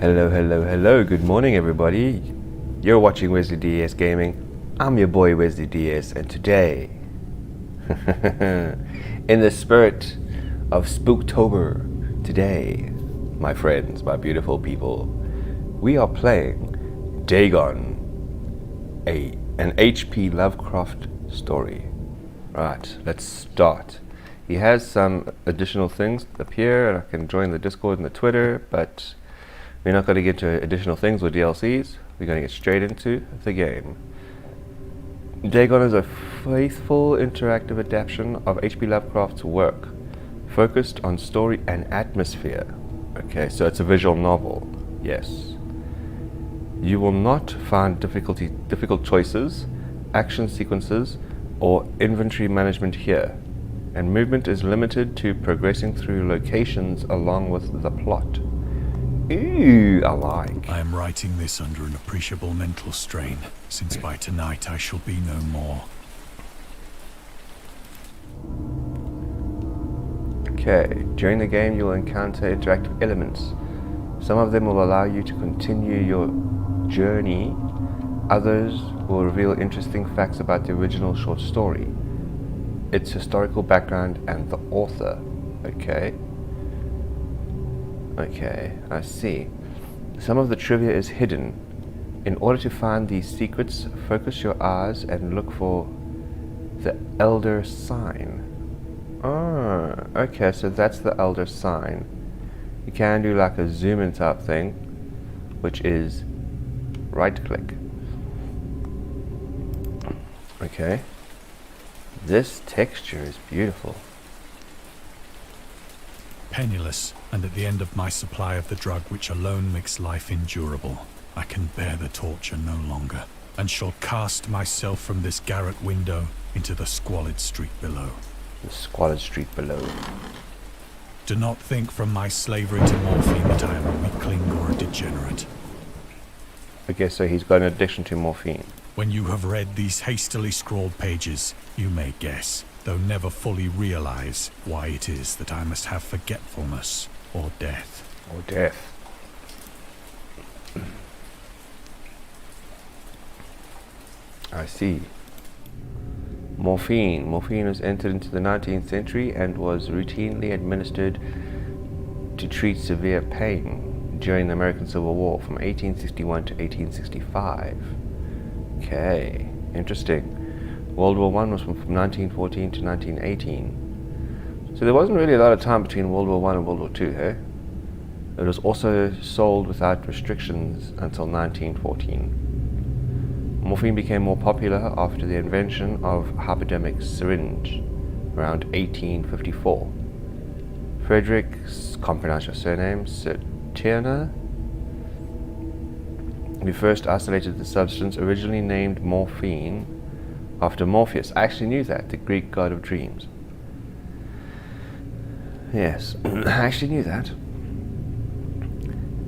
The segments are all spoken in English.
Hello, hello, hello. Good morning, everybody. You're watching Wesley DS Gaming. I'm your boy Wesley DS, and today, in the spirit of Spooktober, today, my friends, my beautiful people, we are playing Dagon, an HP Lovecraft story. Right, let's start. He has some additional things up here, and I can join the Discord and the Twitter, but we're not going to get to additional things or DLCs. We're going to get straight into the game. Dagon is a faithful interactive adaptation of HP Lovecraft's work, focused on story and atmosphere. Okay, so it's a visual novel. Yes. You will not find difficult choices, action sequences, or inventory management here, and movement is limited to progressing through locations along with the plot. Ooh, I like. I am writing this under an appreciable mental strain, since by tonight I shall be no more. Okay, during the game you'll encounter interactive elements. Some of them will allow you to continue your journey. Others will reveal interesting facts about the original short story, its historical background, and the author. Okay, I see. Some of the trivia is hidden. In order to find these secrets, focus your eyes and look for the Elder Sign. Ah, okay, so that's the Elder Sign. You can do like a zoom in type thing, which is right click. Okay. This texture is beautiful. Penniless, and at the end of my supply of the drug which alone makes life endurable, I can bear the torture no longer, and shall cast myself from this garret window into the squalid street below. The squalid street below. Do not think from my slavery to morphine that I am a weakling or a degenerate. Okay, so he's got an addiction to morphine. When you have read these hastily scrawled pages, you may guess, though never fully realize, why it is that I must have forgetfulness or death. Or death. I see. Morphine. Morphine was entered into the 19th century and was routinely administered to treat severe pain during the American Civil War from 1861 to 1865. Okay, interesting. World War I was from 1914 to 1918. So there wasn't really a lot of time between World War I and World War II, eh? It was also sold without restrictions until 1914. Morphine became more popular after the invention of hypodermic syringe around 1854. Frederick, can't pronounce your surname, Sertiner, who first isolated the substance, originally named morphine after Morpheus. I actually knew that, the Greek god of dreams. Yes, I actually knew that.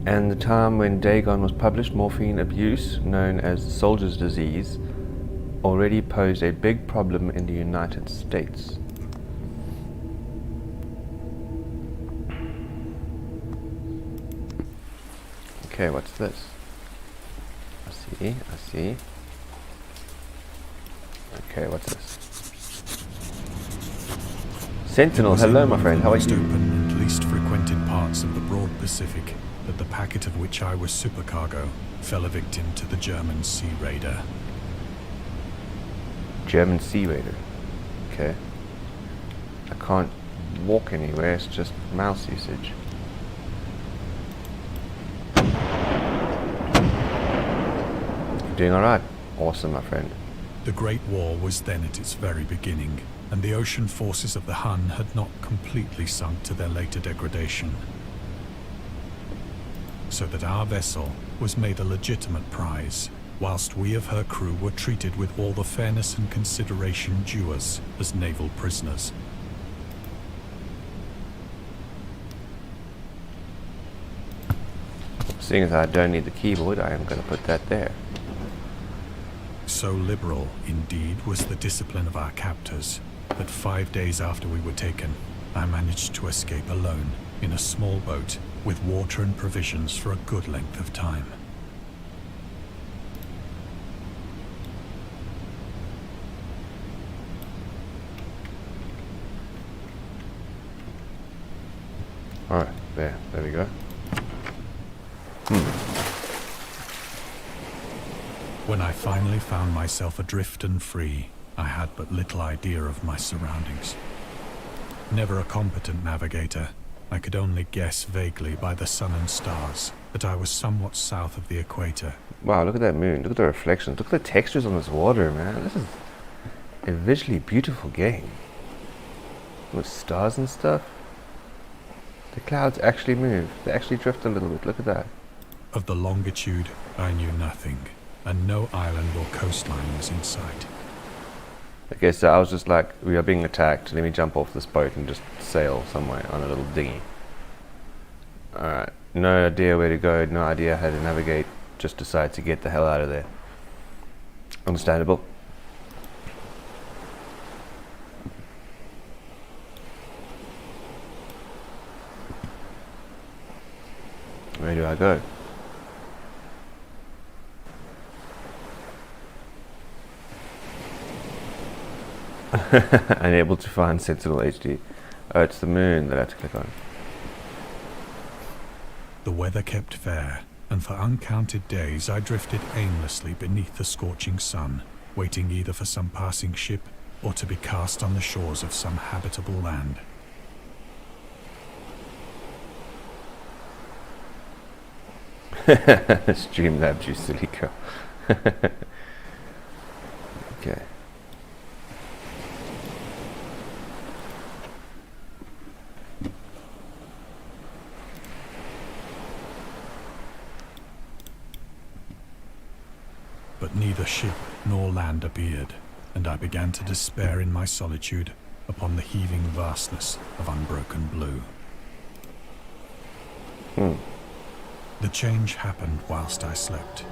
And the time when Dagon was published, morphine abuse, known as the soldier's disease, already posed a big problem in the United States. Okay, what's this? I see. Okay, what's this? Sentinel, hello my friend, how are you? Open and least frequented parts of the broad Pacific that the packet of which I was supercargo fell a victim to the German Sea Raider. German Sea Raider. Okay. I can't walk anywhere, it's just mouse usage. You're doing alright? Awesome, my friend. The Great War was then at its very beginning, and the ocean forces of the Hun had not completely sunk to their later degradation. So that our vessel was made a legitimate prize, whilst we of her crew were treated with all the fairness and consideration due us as naval prisoners. Seeing as I don't need the keyboard, I am going to put that there. So liberal, indeed, was the discipline of our captors, that 5 days after we were taken, I managed to escape alone in a small boat with water and provisions for a good length of time. Alright, there we go. When I finally found myself adrift and free, I had but little idea of my surroundings. Never a competent navigator, I could only guess vaguely by the sun and stars that I was somewhat south of the equator. Wow, look at that moon. Look at the reflections. Look at the textures on this water, man. This is a visually beautiful game. With stars and stuff. The clouds actually move. They actually drift a little bit. Look at that. Of the longitude, I knew nothing, and no island or coastline was in sight. Okay, so I was just like, we are being attacked. Let me jump off this boat and just sail somewhere on a little dinghy. Alright. No idea where to go. No idea how to navigate. Just decide to get the hell out of there. Understandable. Where do I go? Unable to find Sentinel HD. Oh, it's the moon that I have to click on. The weather kept fair, and for uncounted days I drifted aimlessly beneath the scorching sun, waiting either for some passing ship or to be cast on the shores of some habitable land. Streamlabs, you silly girl. Okay. But neither ship nor land appeared, and I began to despair in my solitude upon the heaving vastness of unbroken blue. The change happened whilst I slept.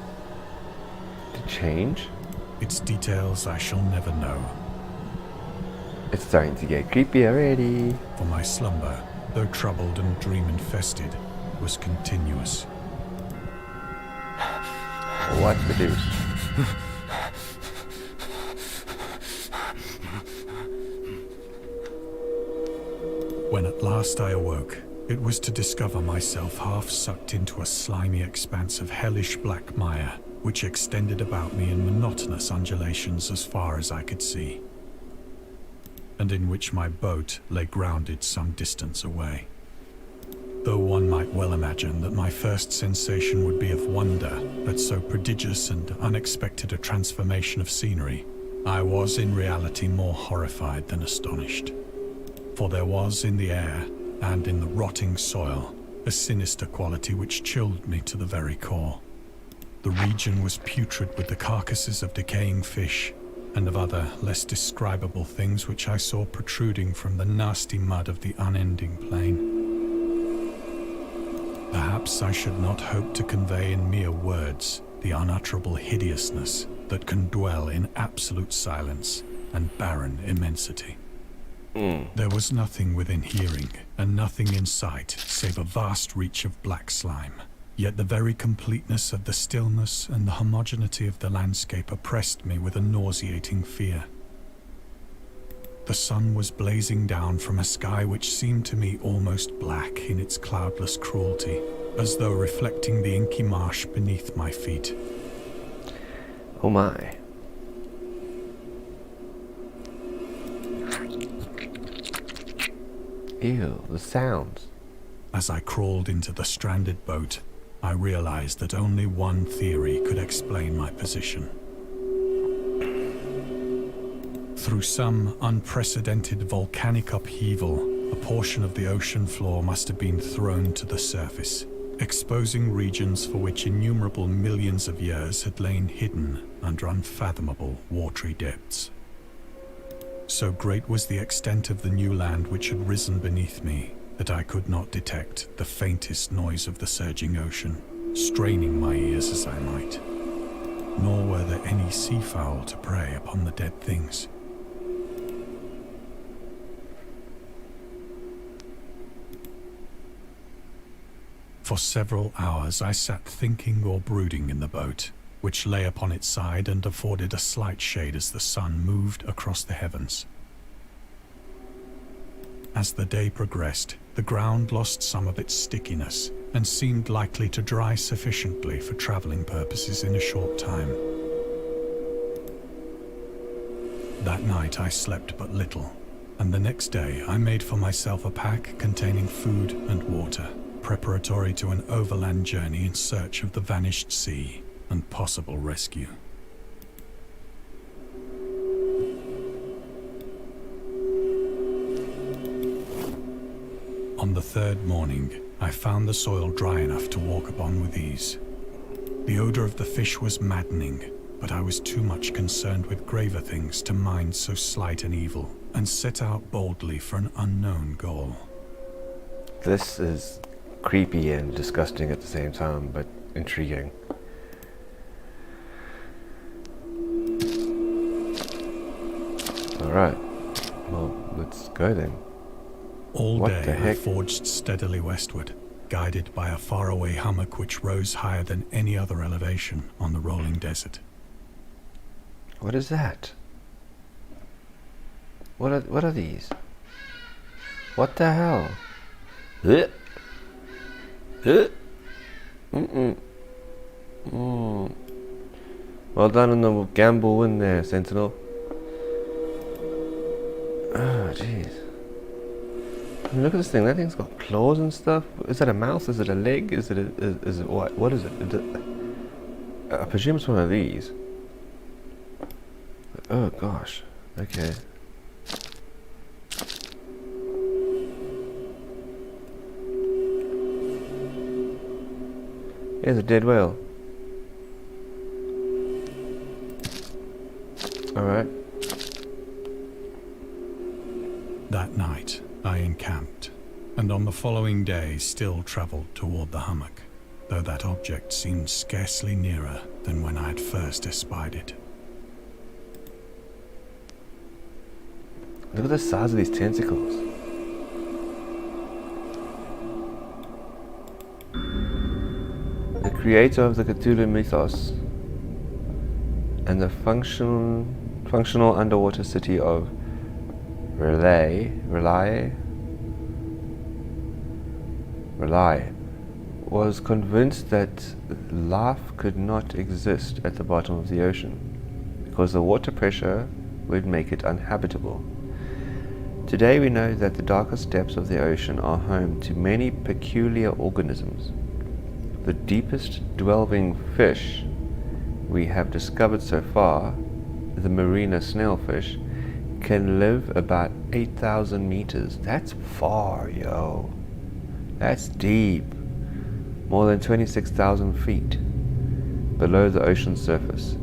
The change? Its details I shall never know, It's starting to get creepy already. for my slumber, though troubled and dream-infested, was continuous. What to do? When at last I awoke, it was to discover myself half sucked into a slimy expanse of hellish black mire, which extended about me in monotonous undulations as far as I could see, and in which my boat lay grounded some distance away. Though one might well imagine that my first sensation would be of wonder at so prodigious and unexpected a transformation of scenery, I was in reality more horrified than astonished. For there was in the air, and in the rotting soil, a sinister quality which chilled me to the very core. The region was putrid with the carcasses of decaying fish, and of other, less describable things which I saw protruding from the nasty mud of the unending plain. Perhaps I should not hope to convey in mere words the unutterable hideousness that can dwell in absolute silence and barren immensity. There was nothing within hearing, and nothing in sight, save a vast reach of black slime. Yet the very completeness of the stillness and the homogeneity of the landscape oppressed me with a nauseating fear. The sun was blazing down from a sky which seemed to me almost black in its cloudless cruelty, as though reflecting the inky marsh beneath my feet. Oh my. Ew, the sounds. As I crawled into the stranded boat, I realized that only one theory could explain my position. Through some unprecedented volcanic upheaval, a portion of the ocean floor must have been thrown to the surface, exposing regions for which innumerable millions of years had lain hidden under unfathomable watery depths. So great was the extent of the new land which had risen beneath me that I could not detect the faintest noise of the surging ocean, straining my ears as I might. Nor were there any seafowl to prey upon the dead things. For several hours I sat thinking or brooding in the boat, which lay upon its side and afforded a slight shade as the sun moved across the heavens. As the day progressed, the ground lost some of its stickiness and seemed likely to dry sufficiently for traveling purposes in a short time. That night I slept but little, and the next day I made for myself a pack containing food and water, preparatory to an overland journey in search of the vanished sea and possible rescue. On the third morning, I found the soil dry enough to walk upon with ease. The odor of the fish was maddening, but I was too much concerned with graver things to mind so slight an evil, and set out boldly for an unknown goal. This is creepy and disgusting at the same time, but intriguing. Alright, well, let's go then. All What day the I heck? forged steadily westward, guided by a faraway hummock which rose higher than any other elevation on the rolling desert. What is that? What are these? What the hell? Well done on the gamble win there, Sentinel. Oh, jeez. I mean, look at this thing. That thing's got claws and stuff. Is that a mouth? Is it a leg? Is it what? What is it? I presume it's one of these. Oh gosh. Okay. Here's a dead whale. Alright. That night, I encamped, and on the following day still travelled toward the hummock, though that object seemed scarcely nearer than when I had first espied it. Look at the size of these tentacles. The creator of the Cthulhu mythos and the functional underwater city of R'lyeh was convinced that life could not exist at the bottom of the ocean because the water pressure would make it uninhabitable. Today we know that the darkest depths of the ocean are home to many peculiar organisms. The deepest dwelling fish we have discovered so far, the marina snailfish, can live about 8,000 meters. That's far, yo. That's deep. More than 26,000 feet below the ocean surface,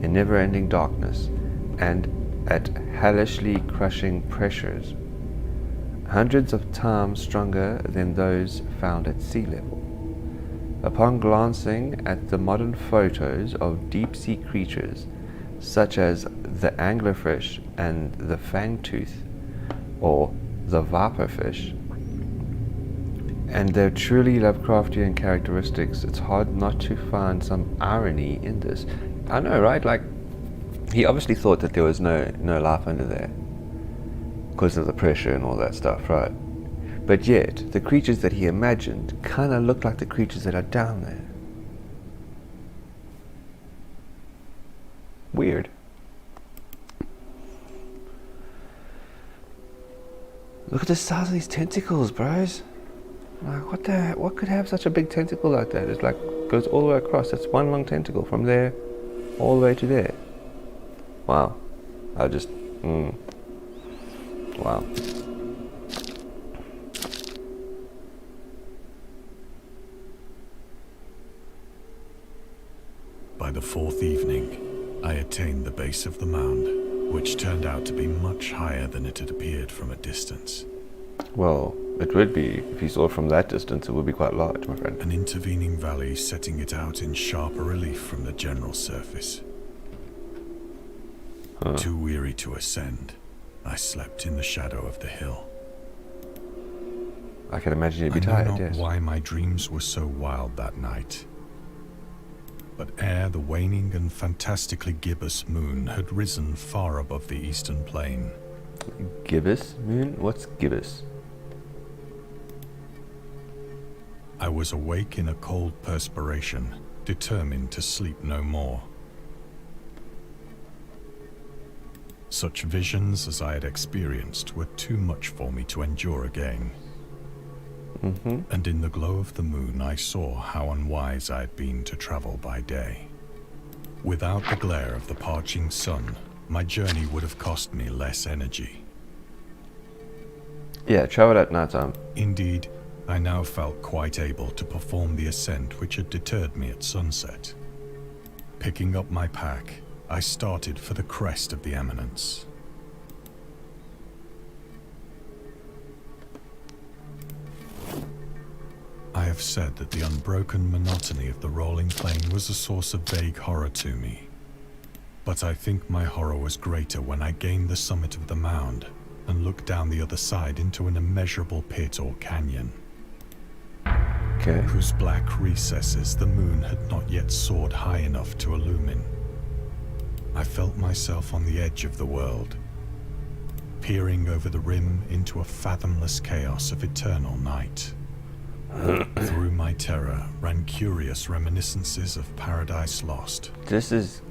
in never-ending darkness, and at hellishly crushing pressures, hundreds of times stronger than those found at sea level. Upon glancing at the modern photos of deep-sea creatures, such as the anglerfish and the fangtooth, or the viperfish, and their truly Lovecraftian characteristics, it's hard not to find some irony in this. I know, right? Like, he obviously thought that there was no life under there because of the pressure and all that stuff, right? But yet, the creatures that he imagined kind of look like the creatures that are down there. Weird. Look at the size of these tentacles, bros. Like, what the heck? What could have such a big tentacle like that? It's like, goes all the way across. It's one long tentacle from there all the way to there. Wow. Wow. By the fourth evening, I attained the base of the mound, which turned out to be much higher than it had appeared from a distance. Well, it would be. If you saw it from that distance, it would be quite large, my friend. An intervening valley setting it out in sharper relief from the general surface. Too weary to ascend, I slept in the shadow of the hill. I can imagine you'd be I know tired, not yes. why my dreams were so wild that night. But ere the waning and fantastically gibbous moon had risen far above the eastern plain. Gibbous moon? What's gibbous? I was awake in a cold perspiration, determined to sleep no more. Such visions as I had experienced were too much for me to endure again. And in the glow of the moon I saw how unwise I had been to travel by day. Without the glare of the parching sun, my journey would have cost me less energy. Yeah, travel at night time. Indeed, I now felt quite able to perform the ascent which had deterred me at sunset. Picking up my pack, I started for the crest of the eminence. I have said that the unbroken monotony of the rolling plain was a source of vague horror to me. But I think my horror was greater when I gained the summit of the mound and looked down the other side into an immeasurable pit or canyon, Okay. whose black recesses the moon had not yet soared high enough to illumine. I felt myself on the edge of the world, peering over the rim into a fathomless chaos of eternal night. Through my terror ran curious reminiscences of Paradise Lost This is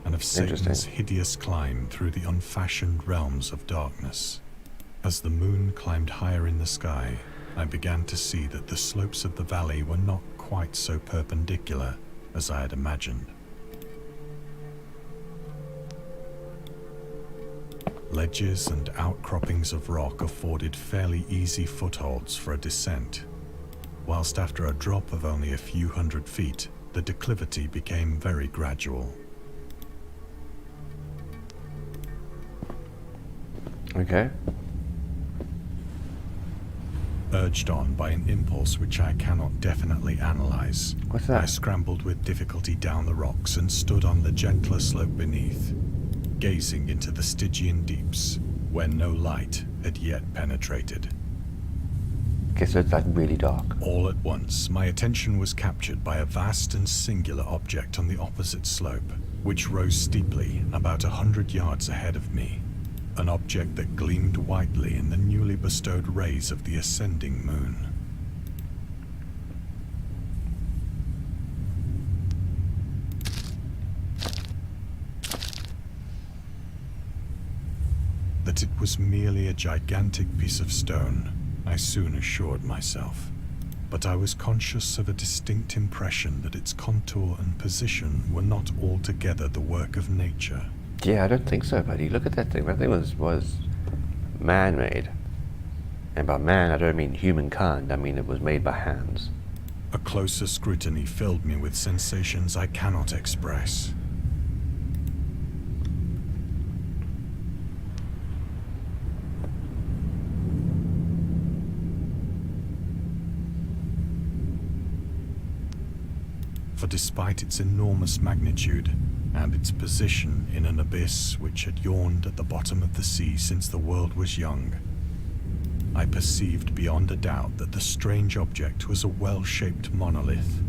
and of Satan's interesting. hideous climb through the unfashioned realms of darkness. As the moon climbed higher in the sky, I began to see that the slopes of the valley were not quite so perpendicular as I had imagined. Ledges and outcroppings of rock afforded fairly easy footholds for a descent, whilst after a drop of only a few hundred feet, the declivity became very gradual. okay. Urged on by an impulse which I cannot definitely analyze, What's that? I scrambled with difficulty down the rocks and stood on the gentler slope beneath, gazing into the Stygian deeps, where no light had yet penetrated. Okay, so it's like really dark. All at once, my attention was captured by a vast and singular object on the opposite slope, which rose steeply about 100 yards ahead of me. An object that gleamed whitely in the newly bestowed rays of the ascending moon. That it was merely a gigantic piece of stone, I soon assured myself, but I was conscious of a distinct impression that its contour and position were not altogether the work of nature. Yeah, I don't think so, buddy. Look at that thing. That thing was man-made. And by man, I don't mean humankind. I mean it was made by hands. A closer scrutiny filled me with sensations I cannot express. For despite its enormous magnitude and its position in an abyss which had yawned at the bottom of the sea since the world was young, I perceived beyond a doubt that the strange object was a well-shaped monolith,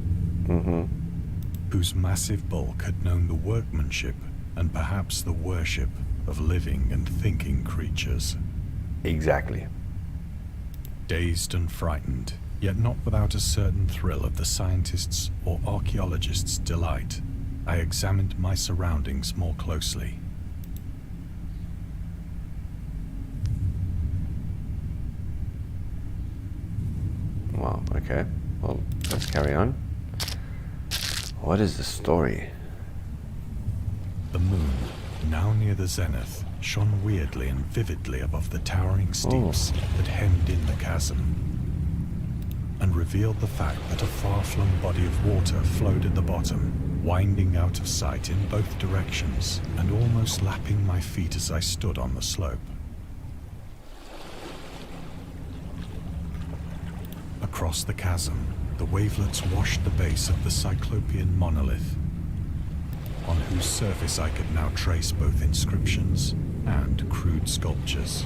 whose massive bulk had known the workmanship and perhaps the worship of living and thinking creatures. Exactly. Dazed and frightened, yet not without a certain thrill of the scientist's or archaeologist's delight, I examined my surroundings more closely. Wow, okay. Well, let's carry on. What is the story? The moon, now near the zenith, shone weirdly and vividly above the towering steeps that hemmed in the chasm, and revealed the fact that a far-flung body of water flowed at the bottom, winding out of sight in both directions and almost lapping my feet as I stood on the slope. Across the chasm, the wavelets washed the base of the cyclopean monolith, on whose surface I could now trace both inscriptions and crude sculptures.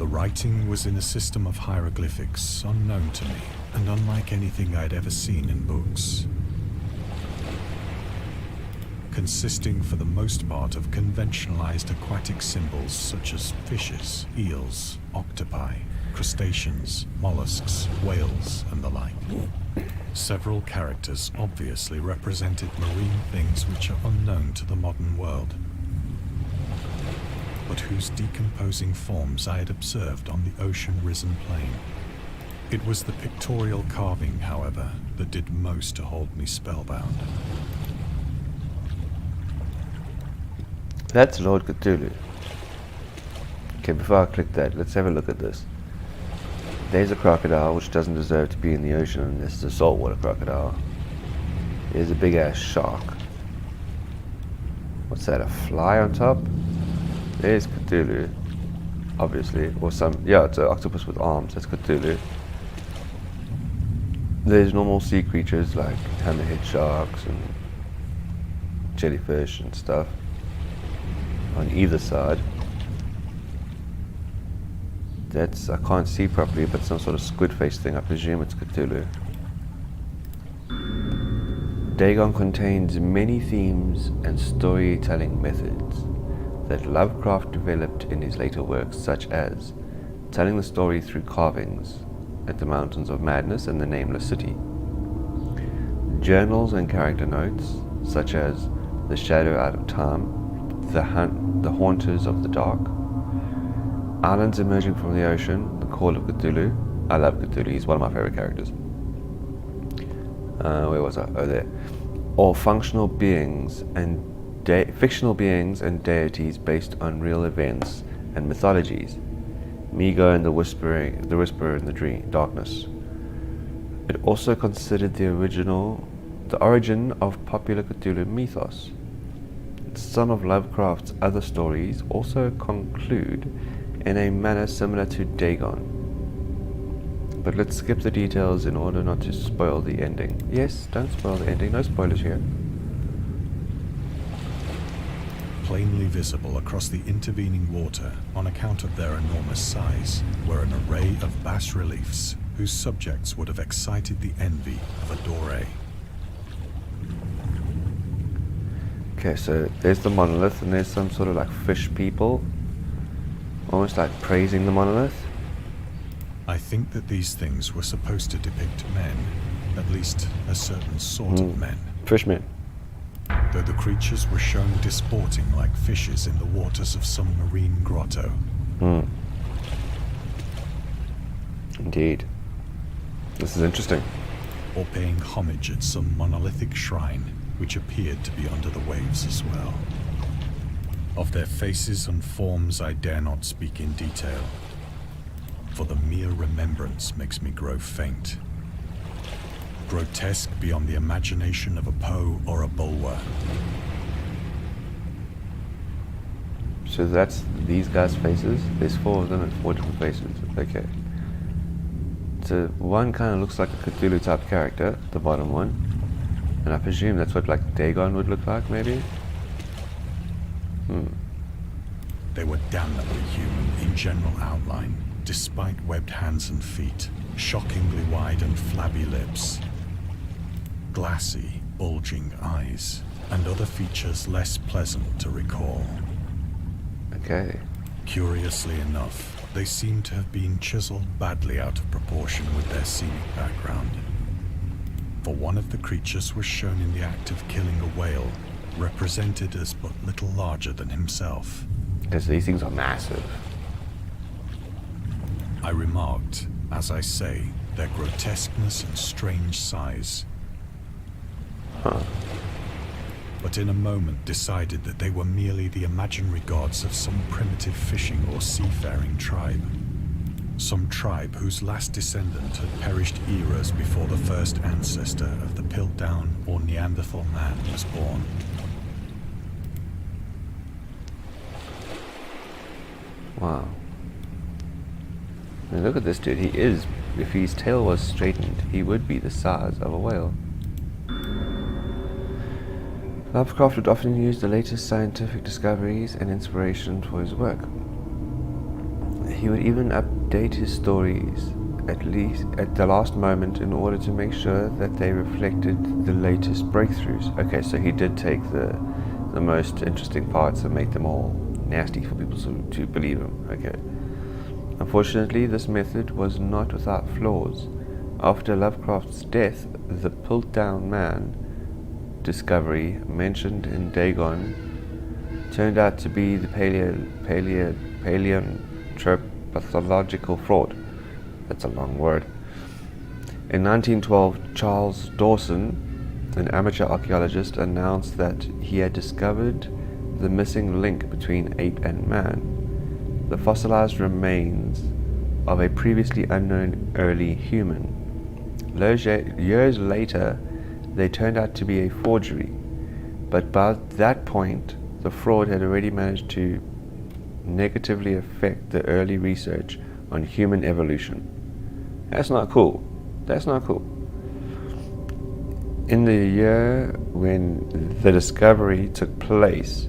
The writing was in a system of hieroglyphics unknown to me, and unlike anything I'd ever seen in books. Consisting for the most part of conventionalized aquatic symbols such as fishes, eels, octopi, crustaceans, mollusks, whales, and the like. Several characters obviously represented marine things which are unknown to the modern world, but whose decomposing forms I had observed on the ocean-risen plain. It was the pictorial carving, however, that did most to hold me spellbound. That's Lord Cthulhu. Okay, before I click that, let's have a look at this. There's a crocodile which doesn't deserve to be in the ocean, and this is a saltwater crocodile. There's a big ass shark. What's that, a fly on top? There's Cthulhu, obviously, or yeah, it's an octopus with arms, that's Cthulhu. There's normal sea creatures like hammerhead sharks and jellyfish and stuff on either side. That's, I can't see properly, but some sort of squid face thing. I presume it's Cthulhu. Dagon contains many themes and storytelling methods that Lovecraft developed in his later works, such as telling the story through carvings at the Mountains of Madness and the Nameless City, journals and character notes, such as The Shadow Out of Time, The Haunters of the Dark, Islands Emerging from the Ocean, The Call of Cthulhu. I love Cthulhu, he's one of my favorite characters. Where was I? Oh, there. All functional beings and fictional beings and deities based on real events and mythologies. Migo and the Whisperer in the Darkness. It also considered the origin of popular Cthulhu mythos. Some of Lovecraft's other stories also conclude in a manner similar to Dagon. But let's skip the details in order not to spoil the ending. Yes, don't spoil the ending, no spoilers here. Plainly visible across the intervening water, on account of their enormous size, were an array of bas-reliefs whose subjects would have excited the envy of a Doré. Okay, so there's the monolith, and there's some sort of like fish people, almost like praising the monolith. I think that these things were supposed to depict men, at least a certain sort of men. Fishmen. Though the creatures were shown disporting like fishes in the waters of some marine grotto. Indeed. This is interesting. Or paying homage at some monolithic shrine, which appeared to be under the waves as well. Of their faces and forms I dare not speak in detail, for the mere remembrance makes me grow faint. Grotesque beyond the imagination of a Poe or a Bulwer. So that's these guys' faces. There's 4 of them and 4 different faces. Okay. So one kind of looks like a Cthulhu type character, the bottom one. And I presume that's what like Dagon would look like, maybe? They were damnably human in general outline, despite webbed hands and feet, shockingly wide and flabby lips, glassy, bulging eyes, and other features less pleasant to recall. Okay. Curiously enough, they seem to have been chiseled badly out of proportion with their scenic background. For one of the creatures was shown in the act of killing a whale, represented as but little larger than himself. Because these things are massive. I remarked, as I say, their grotesqueness and strange size. But in a moment decided that they were merely the imaginary gods of some primitive fishing or seafaring tribe. Some tribe whose last descendant had perished eras before the first ancestor of the Piltdown or Neanderthal man was born. Wow. I mean, look at this dude. He is, if his tail was straightened, he would be the size of a whale. Lovecraft would often use the latest scientific discoveries and inspiration for his work. he would even update his stories, at least at the last moment, in order to make sure that they reflected the latest breakthroughs. Okay, so he did take the most interesting parts and make them all nasty for people to believe him. Okay. Unfortunately, this method was not without flaws. After Lovecraft's death, the Piltdown Man discovery mentioned in Dagon turned out to be the paleoanthropological fraud. That's a long word. In 1912, Charles Dawson, an amateur archaeologist, announced that he had discovered the missing link between ape and man, the fossilized remains of a previously unknown early human. Years later, they turned out to be a forgery, but by that point, the fraud had already managed to negatively affect the early research on human evolution. That's not cool. That's not cool. In the year when the discovery took place,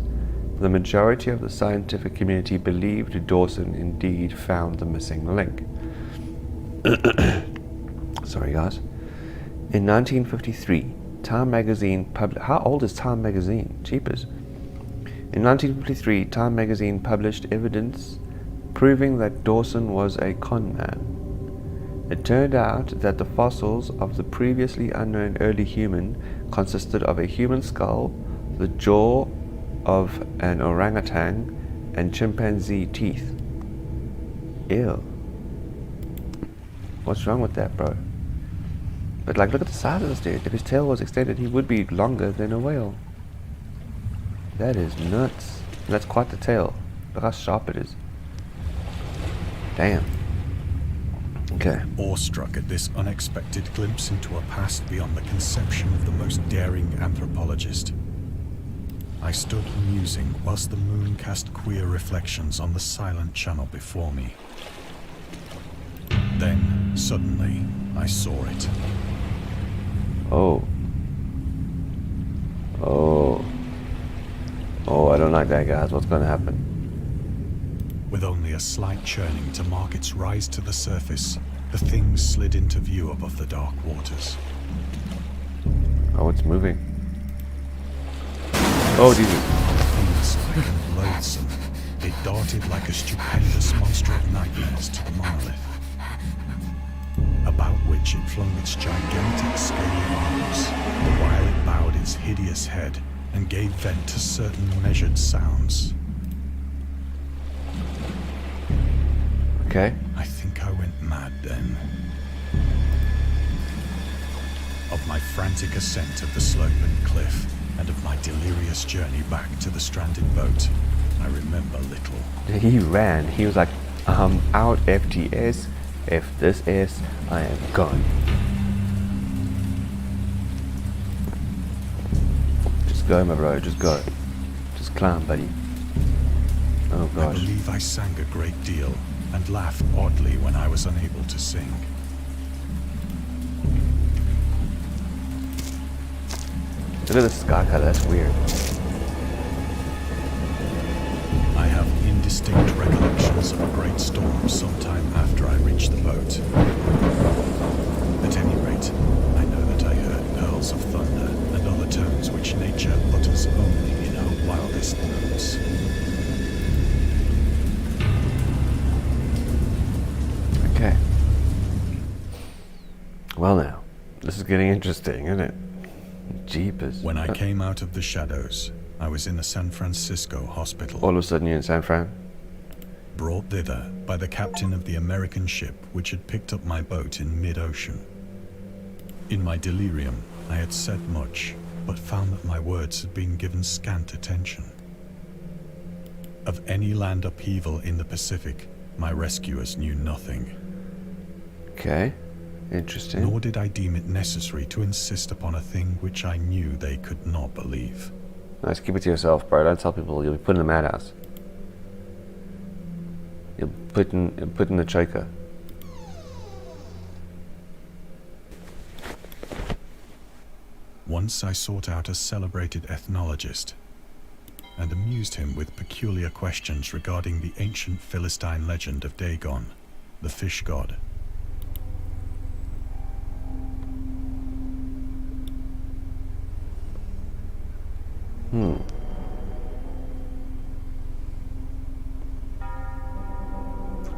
the majority of the scientific community believed Dawson indeed found the missing link. Sorry, guys. In 1953, Time magazine how old is Time magazine? Jeepers. In 1953, Time magazine published evidence proving that Dawson was a con man. It turned out that the fossils of the previously unknown early human consisted of a human skull, the jaw of an orangutan, and chimpanzee teeth. Ew. What's wrong with that, bro? But like, look at the size of this dude. If his tail was extended, he would be longer than a whale. That is nuts. And that's quite the tail. Look how sharp it is. Damn. Okay. Awestruck at this unexpected glimpse into a past beyond the conception of the most daring anthropologist, I stood musing whilst the moon cast queer reflections on the silent channel before me. Then, suddenly, I saw it. Oh. Oh. Oh, I don't like that, guys. What's going to happen? With only a slight churning to mark its rise to the surface, the thing slid into view above the dark waters. Oh, it's moving. Oh, Jesus. Fiend-like and loathsome, it darted like a stupendous monster of nightmares to the monolith, about which it flung its gigantic scaly arms, the while it bowed its hideous head and gave vent to certain measured sounds. Okay. I think I went mad then. Of my frantic ascent of the sloping cliff, and of my delirious journey back to the stranded boat, I remember little. He ran. He was like, I'm out FTS. F this S, I am gone. Just go, my bro. Just go. Just climb, buddy. Oh, I gosh. believe I sang a great deal and laughed oddly when I was unable to sing. Look at the sky color. That's weird. I have indistinct recollections of a great storm sometime after I reached the boat. At any rate, I know that I heard pearls of thunder and other tones which nature utters only in her wildest notes. Okay. Well, now, this is getting interesting, isn't it? Jeepers. When I came out of the shadows, I was in a San Francisco hospital. All of a sudden you're in San Fran? Brought thither by the captain of the American ship which had picked up my boat in mid-ocean. In my delirium, I had said much, but found that my words had been given scant attention. Of any land upheaval in the Pacific, my rescuers knew nothing. Okay. Interesting. Nor did I deem it necessary to insist upon a thing which I knew they could not believe. Nice, keep it to yourself, bro. Don't tell people. You'll be put in the madhouse. You'll put in the choker. Once I sought out a celebrated ethnologist. and amused him with peculiar questions regarding the ancient Philistine legend of Dagon, the fish god.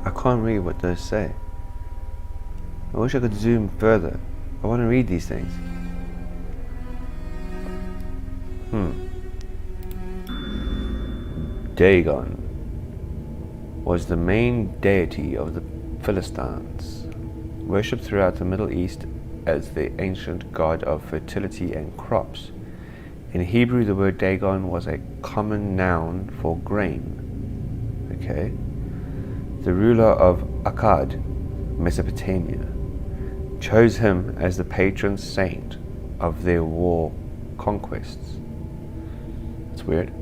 I can't read what those say. I wish I could zoom further. I want to read these things. Dagon was the main deity of the Philistines, worshipped throughout the Middle East as the ancient god of fertility and crops. In Hebrew, the word Dagon was a common noun for grain. Okay. The ruler of Akkad, Mesopotamia, chose him as the patron saint of their war conquests. That's weird.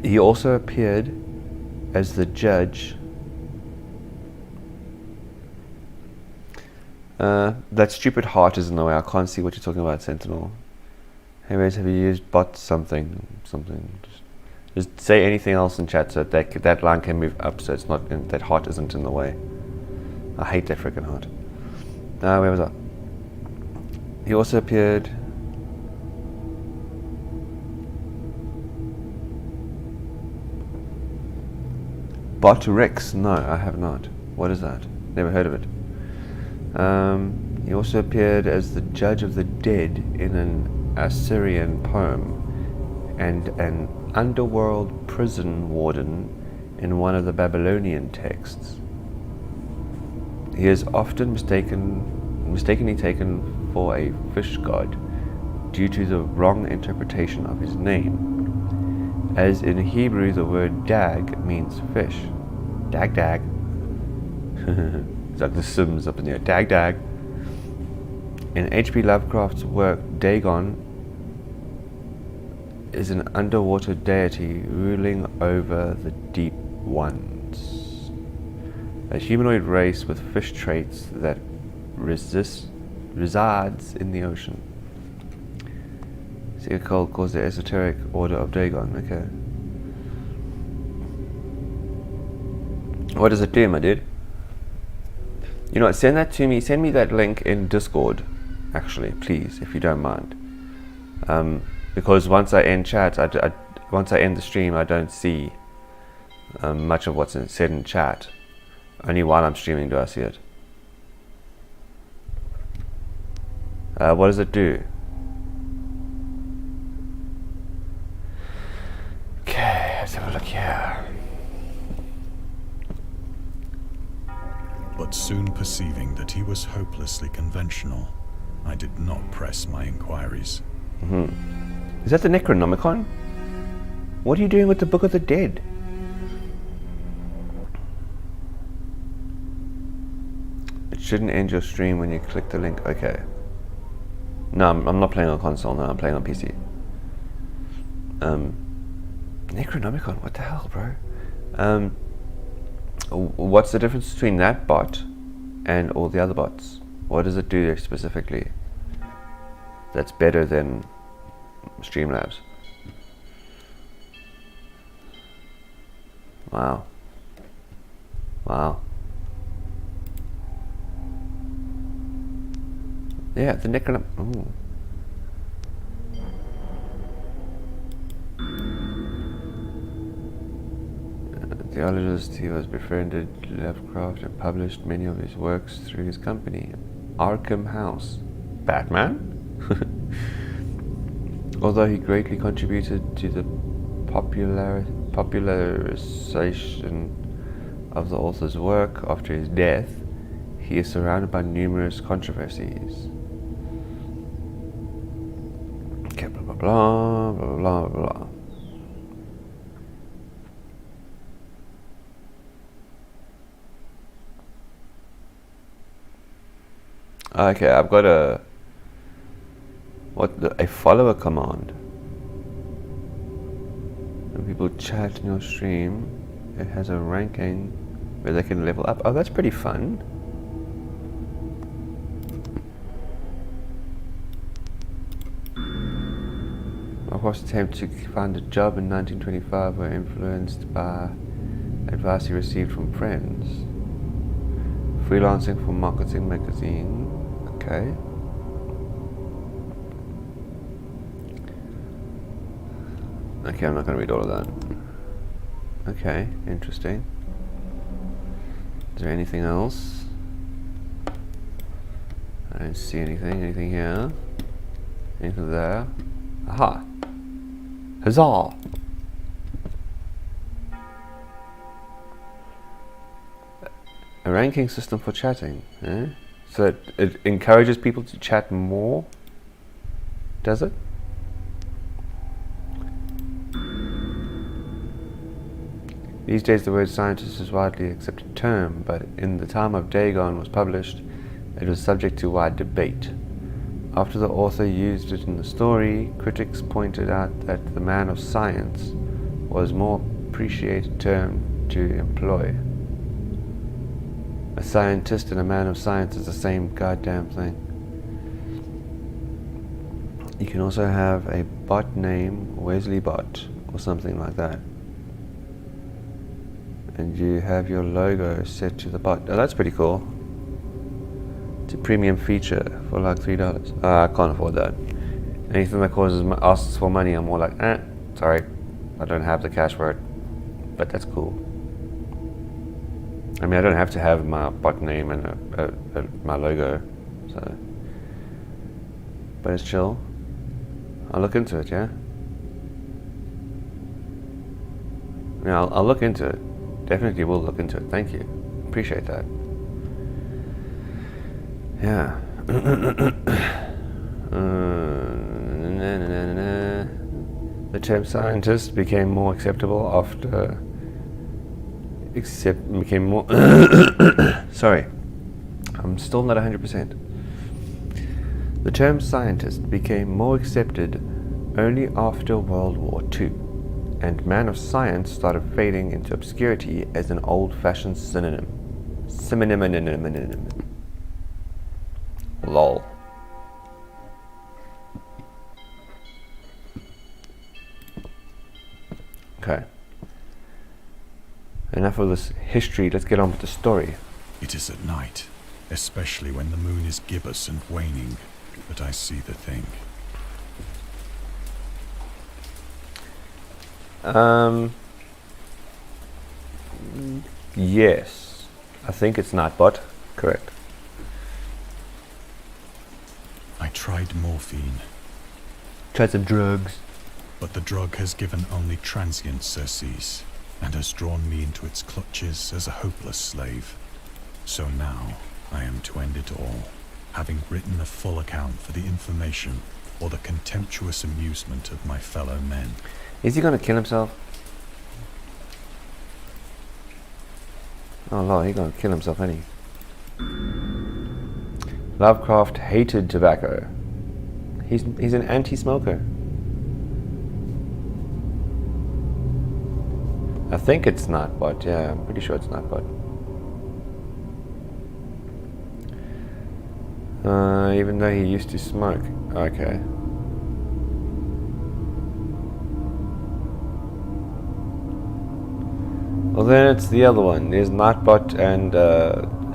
He also appeared as the judge. That stupid heart is in the way. I can't see what you're talking about, Sentinel. Hey, guys, have you used bot something? Just say anything else in chat so that line can move up, so it's not that heart isn't in the way. I hate that freaking heart. Where was I? He also appeared. Bot Rex? No, I have not. What is that? Never heard of it. He also appeared as the judge of the dead in an Assyrian poem and an underworld prison warden in one of the Babylonian texts. He is often mistakenly taken for a fish god due to the wrong interpretation of his name. As in Hebrew, the word dag means fish. Dag dag. It's like the Sims up in there. Dag dag. In HP Lovecraft's work, Dagon is an underwater deity ruling over the deep ones. A humanoid race with fish traits that resides in the ocean. See a cult calls the esoteric order of Dagon. Okay. What does it do, my dude? You know what, send that to me. Send me that link in Discord, actually, please, if you don't mind. Because once I end chat, once I end the stream, I don't see much of what's said in chat. Only while I'm streaming do I see it. What does it do? Okay, let's have a look here. But soon perceiving that he was hopelessly conventional, I did not press my inquiries. Is that the Necronomicon? What are you doing with the Book of the Dead? It shouldn't end your stream when you click the link. Okay. No, I'm not playing on console now. I'm playing on PC. Necronomicon, what the hell, bro? What's the difference between that bot and all the other bots? What does it do specifically that's better than Streamlabs? Wow. Wow. Yeah, the Necronom... Ooh. Theologist, he was befriended Lovecraft and published many of his works through his company, Arkham House. Batman? Although he greatly contributed to the popularization of the author's work after his death, he is surrounded by numerous controversies. Okay, blah blah blah, blah blah blah blah. Okay, I've got a follower command. When people chat in your stream, it has a ranking where they can level up. Oh, that's pretty fun. Oh, Lovecraft's attempt to find a job in 1925 were influenced by advice he received from friends. Freelancing for Marketing Magazine. Okay. Okay, I'm not going to read all of that. Okay, interesting. Is there anything else? I don't see anything. Anything here? Anything there? Aha! Huzzah! A ranking system for chatting, eh? So it encourages people to chat more? Does it? These days the word scientist is a widely accepted term, but in the time of Dagon was published, it was subject to wide debate. After the author used it in the story, critics pointed out that the man of science was a more appreciated term to employ. A scientist and a man of science is the same goddamn thing. You can also have a bot name, Wesley Bot, or something like that. And you have your logo set to the bot. Oh, that's pretty cool. It's a premium feature for like $3. I can't afford that. Anything that asks for money, I'm more like, sorry, I don't have the cash for it. But that's cool. I mean, I don't have to have my bot name and my logo, so. But it's chill. I'll look into it, yeah? Yeah, I'll look into it. Definitely will look into it. Thank you. Appreciate that. Yeah. The term scientist became more acceptable after became more sorry. I'm still not 100%. The term scientist became more accepted only after World War II, and man of science started fading into obscurity as an old-fashioned synonym. Lol. Okay. Enough of this history, let's get on with the story. It is at night, especially when the moon is gibbous and waning, that I see the thing. Yes. I think it's Nightbot. Correct. I tried morphine. Tried some drugs. But the drug has given only transient surcease, and has drawn me into its clutches as a hopeless slave. So now I am to end it all, having written a full account for the information or the contemptuous amusement of my fellow men. Is he going to kill himself? Oh Lord, he's going to kill himself, ain't he? Lovecraft hated tobacco. He's an anti-smoker. I think it's Nightbot, yeah, I'm pretty sure it's Nightbot. Even though he used to smoke. Okay. Well, then it's the other one. There's Nightbot and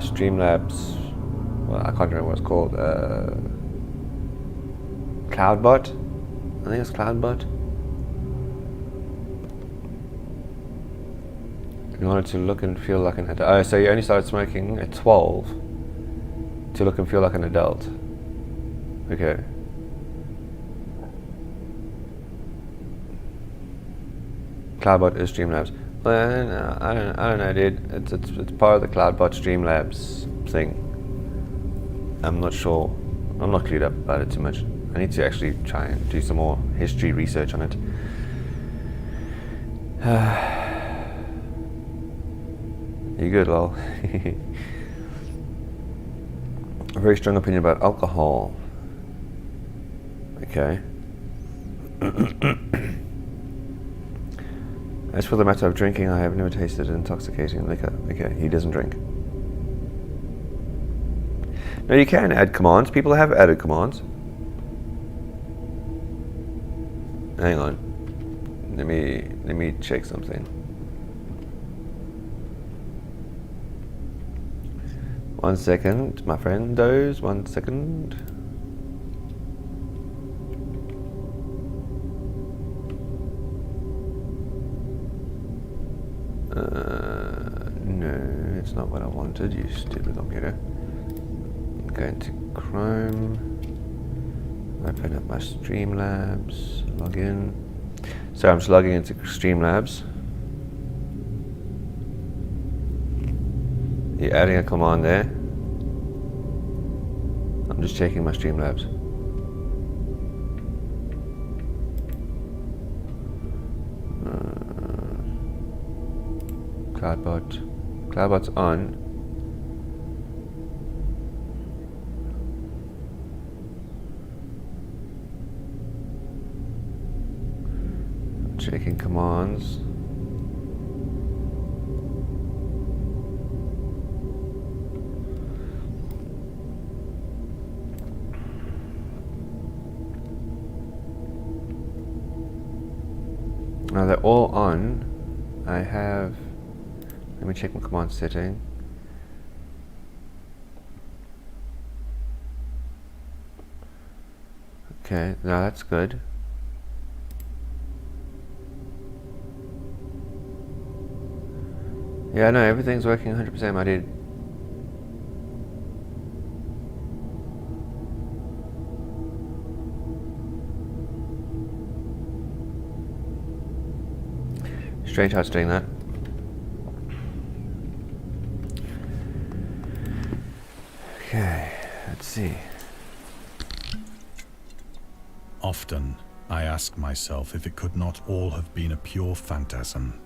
Streamlabs. Well, I can't remember what it's called. Cloudbot? I think it's Cloudbot. In order to look and feel like an adult. Oh, so you only started smoking at 12 to look and feel like an adult. Okay. Cloudbot is Streamlabs. Well, no, I don't know, dude. It's part of the Cloudbot Streamlabs thing. I'm not sure. I'm not clued up about it too much. I need to actually try and do some more history research on it. You good, lol? A very strong opinion about alcohol. Okay. As for the matter of drinking, I have never tasted intoxicating liquor. Okay, he doesn't drink. No, you can add commands. People have added commands. Hang on. Let me check something. One second, my friendos. 1 second. No, it's not what I wanted, you stupid computer. I'm going to Chrome. Open up my Streamlabs. Log in. So I'm just logging into Streamlabs. You're adding a command there. I'm just checking my Streamlabs. Cloudbot's on. Checking commands. Now they're all on. I have, let me check my command setting. Okay, now that's good. Yeah, no, everything's working 100%, my dude. Strange how it's doing that. Okay, let's see. Often, I ask myself if it could not all have been a pure phantasm.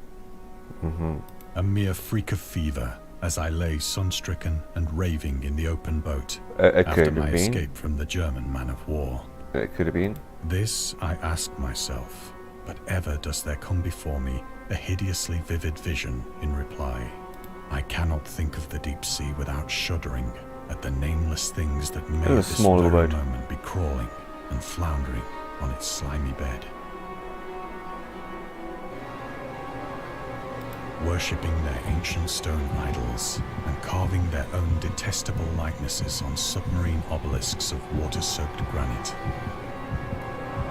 A mere freak of fever, as I lay sun-stricken and raving in the open boat after my escape from the German man of war. It could have been. This I ask myself, but ever does there come before me a hideously vivid vision in reply. I cannot think of the deep sea without shuddering at the nameless things that may at this very moment be crawling and floundering on its slimy bed. Worshipping their ancient stone idols and carving their own detestable likenesses on submarine obelisks of water-soaked granite.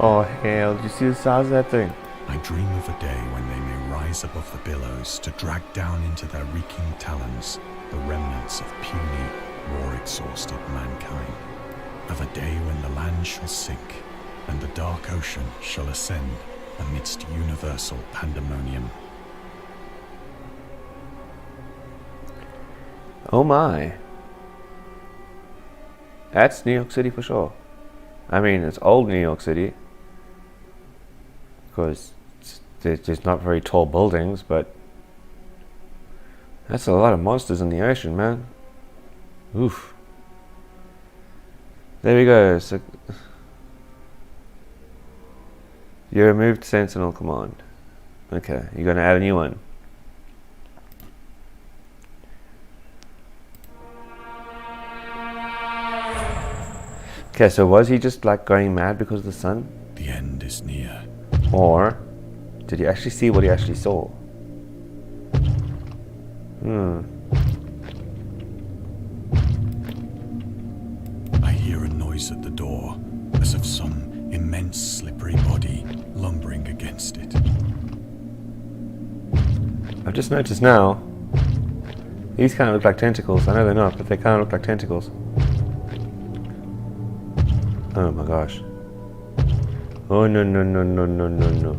Oh hell, did you see the size of that thing? I dream of a day when they may rise above the billows to drag down into their reeking talons the remnants of puny, war-exhausted mankind. Of a day when the land shall sink and the dark ocean shall ascend amidst universal pandemonium. Oh my. That's New York City for sure. I mean, it's old New York City. Because there's not very tall buildings, but that's a lot of monsters in the ocean, man. Oof. There we go. So you removed Sentinel command. Okay, you're gonna add a new one. Okay, so was he just like going mad because of the sun? The end is near. Or did he actually see what he actually saw? I hear a noise at the door, as of some immense slippery body lumbering against it. I've just noticed now, these kind of look like tentacles. I know they're not, but they kind of look like tentacles. Oh my gosh. Oh no no no no no no no.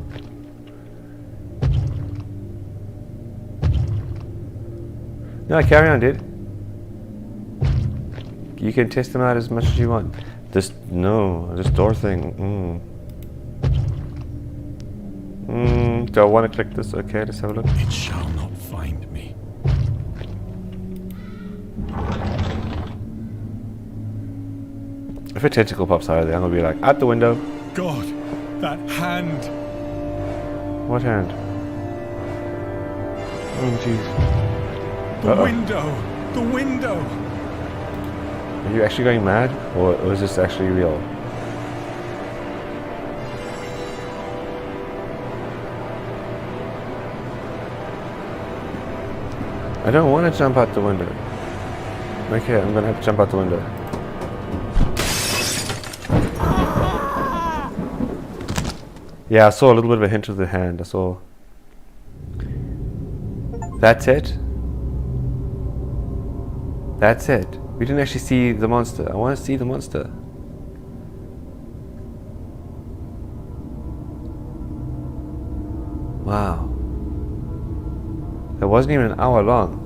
No, carry on, dude. You can test them out as much as you want. This door thing. Do I want to click this? Okay, let's have a look. It shall not find me. If a tentacle pops out of there, I'm gonna be like, out the window. God, that hand! What hand? Oh jeez. The window! The window! Are you actually going mad? Or is this actually real? I don't want to jump out the window. Okay, I'm gonna have to jump out the window. Yeah, I saw a little bit of a hint of the hand. I saw. That's it. That's it. We didn't actually see the monster. I want to see the monster. Wow. That wasn't even an hour long.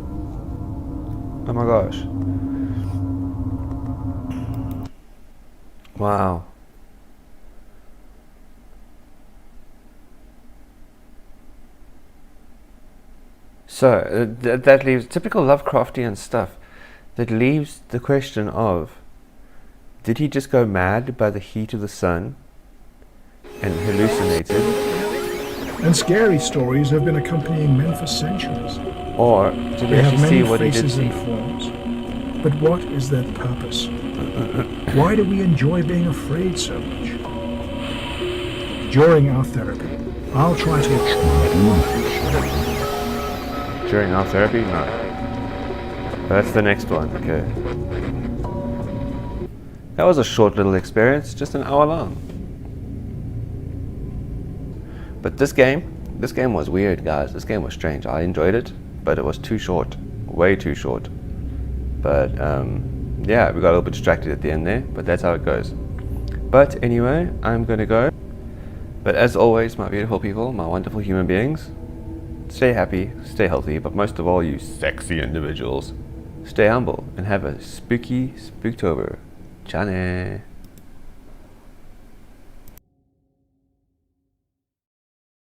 Oh my gosh. Wow. So, that leaves typical Lovecraftian stuff. That leaves the question of, did he just go mad by the heat of the sun and hallucinated? And scary stories have been accompanying men for centuries. Or did we They have actually see many what he did faces see? and forms. But what is their purpose? Why do we enjoy being afraid so much? During our therapy, I'll try to... During our therapy? No. That's the next one, okay. That was a short little experience, just an hour long. But this game was weird, guys. This game was strange. I enjoyed it, but it was too short. Way too short. But, yeah, we got a little bit distracted at the end there, but that's how it goes. But anyway, I'm gonna go. But as always, my beautiful people, my wonderful human beings, stay happy, stay healthy, but most of all, you sexy individuals, stay humble and have a spooky Spooktober. Ciao.